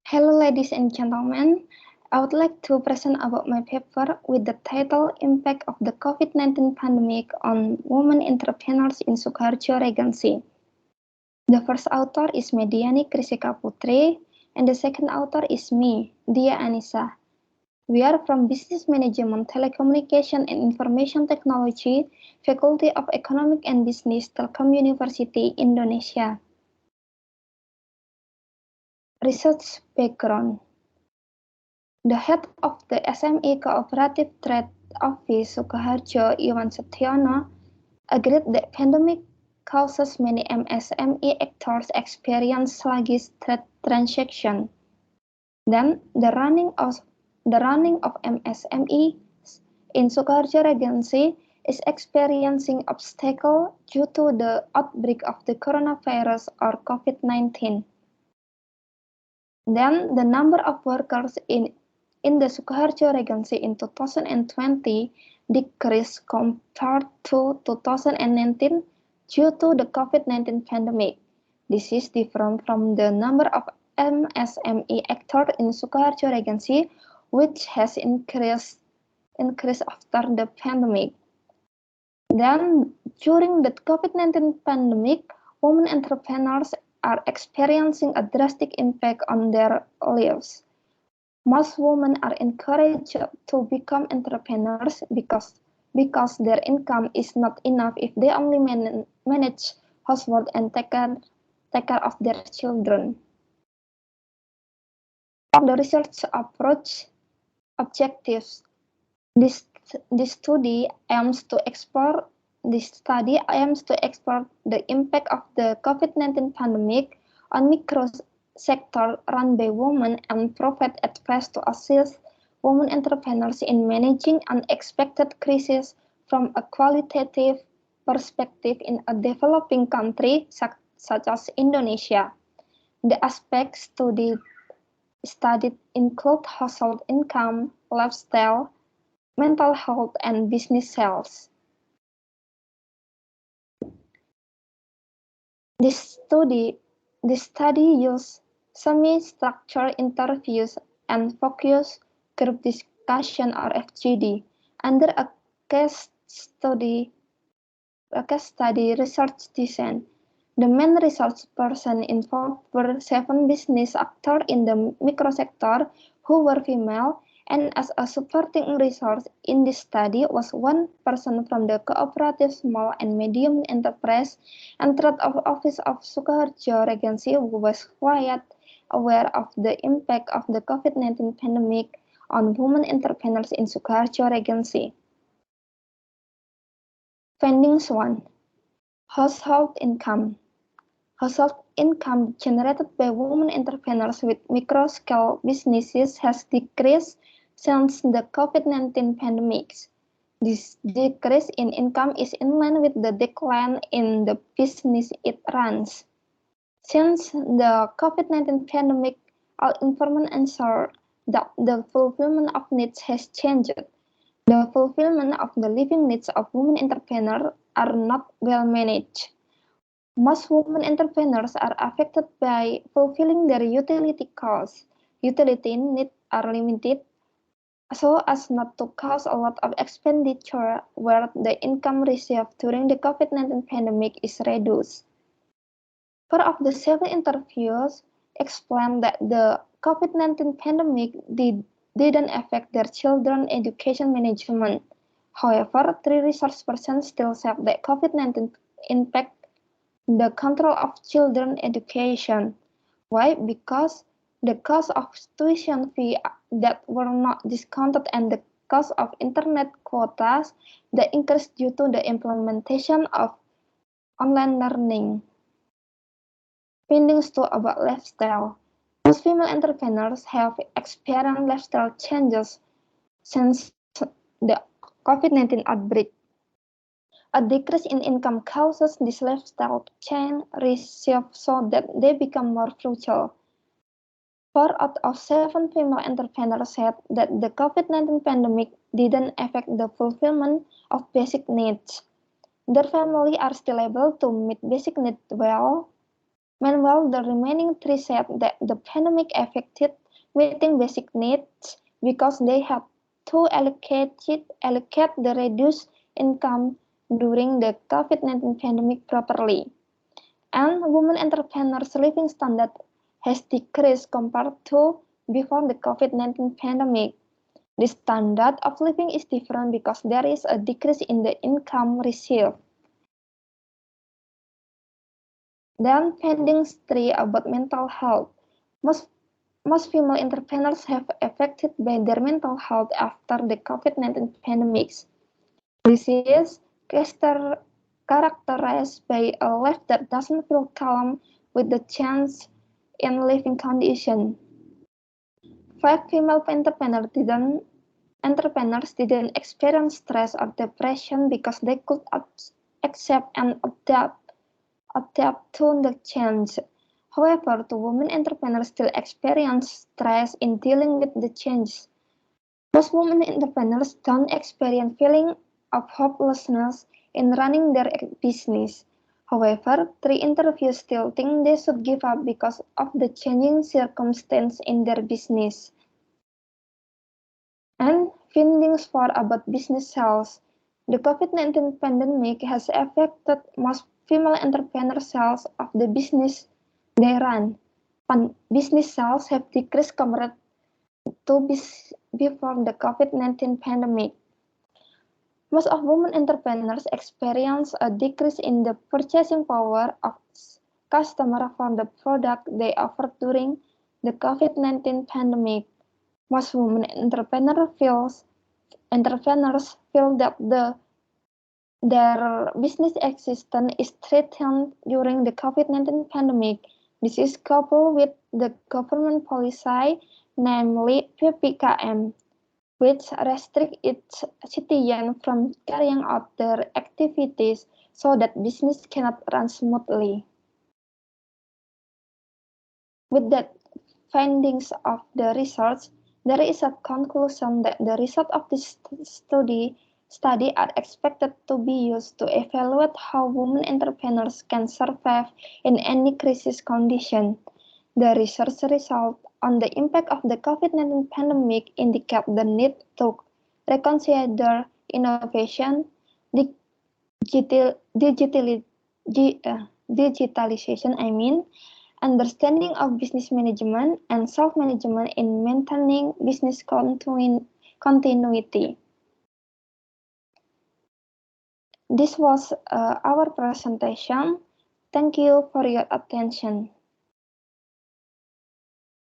Hello, ladies and gentlemen. I would like to present about my paper with the title Impact of the COVID-19 Pandemic on Women Entrepreneurs in Sukoharjo Regency. The first author is Mediani Krisika Putri, and the second author is me, Dia Anissa. We are from Business Management, Telecommunication and Information Technology, Faculty of Economic and Business, Telkom University, Indonesia. Research background. The head of the SME Cooperative Trade Office Sukoharjo, Iwan Setiono, agreed that pandemic causes many MSME actors experience sluggish trade transaction. Then the running of MSME in Sukoharjo Regency is experiencing obstacle due to the outbreak of the coronavirus or COVID-19. Then the number of workers in the Sukoharjo Regency in 2020 decreased compared to 2019 due to the COVID-19 pandemic. This is different from the number of MSME actors in Sukoharjo Regency, which has increased after the pandemic. Then, during the COVID-19 pandemic, women entrepreneurs are experiencing a drastic impact on their lives. Most women are encouraged to become entrepreneurs because their income is not enough if they only manage housework and take care of their children. The research approach objectives. This study aims to explore the impact of the COVID-19 pandemic on micro sector run by women and provide advice to assist women entrepreneurs in managing unexpected crises from a qualitative perspective in a developing country such as Indonesia. The aspects studied include household income, lifestyle, mental health, and business sales. This study used semi-structured interviews and focus group discussion or FGD under a case study research design. The main research person involved were 7 business actors in the microsector who were female, and as a supporting resource in this study was 1 person from the Cooperative Small and Medium Enterprise and Trade Office of Sukoharjo Regency who was quite aware of the impact of the COVID-19 pandemic on women entrepreneurs in Sukoharjo Regency. Findings 1. Household income. Household income generated by women entrepreneurs with micro-scale businesses has decreased since the COVID-19 pandemic. This decrease in income is in line with the decline in the business it runs. Since the COVID-19 pandemic, all information ensured that the fulfillment of needs has changed. The fulfillment of the living needs of women entrepreneurs are not well managed. Most women entrepreneurs are affected by fulfilling their utility costs. Utility needs are limited so as not to cause a lot of expenditure where the income received during the COVID-19 pandemic is reduced. 4 of the 7 interviews explained that the COVID-19 pandemic didn't affect their children's education management. However, 3 research persons still said that COVID-19 impact the control of children's education. Why? Because the cost of tuition fee that were not discounted and the cost of internet quotas that increased due to the implementation of online learning. Findings 2 about lifestyle. Most female entrepreneurs have experienced lifestyle changes since the COVID-19 outbreak. A decrease in income causes this lifestyle change reshift so that they become more frugal. 4 out of 7 female entrepreneurs said that the COVID-19 pandemic didn't affect the fulfillment of basic needs. Their family are still able to meet basic needs well. Meanwhile, the remaining three said that the pandemic affected meeting basic needs because they had to allocate the reduced income during the COVID-19 pandemic properly. And women entrepreneurs' living standard has decreased compared to before the COVID-19 pandemic. The standard of living is different because there is a decrease in the income received. Then findings 3 about mental health. Most female entrepreneurs have affected by their mental health after the COVID-19 pandemic. This is characterized by a life that doesn't feel calm with the change in living condition. 5 female entrepreneurs didn't experience stress or depression because they could accept and adapt to the change. However, the women entrepreneurs still experience stress in dealing with the change. Most women entrepreneurs don't experience feeling of hopelessness in running their business. However, 3 interviews still think they should give up because of the changing circumstances in their business. And findings 4 about business sales. The COVID-19 pandemic has affected most female entrepreneur sales of the business they run. Business sales have decreased compared to before the COVID-19 pandemic. Most of women entrepreneurs experience a decrease in the purchasing power of customers for the product they offer during the COVID-19 pandemic. Most women entrepreneurs feel that their business existence is threatened during the COVID-19 pandemic. This is coupled with the government policy, namely PPKM, which restricts its citizens from carrying out their activities so that business cannot run smoothly. With the findings of the research, there is a conclusion that the results of this study are expected to be used to evaluate how women entrepreneurs can survive in any crisis condition. The research results on the impact of the COVID-19 pandemic indicate the need to reconsider innovation, digitalization, understanding of business management, and self-management in maintaining business continuity. This was our presentation. Thank you for your attention.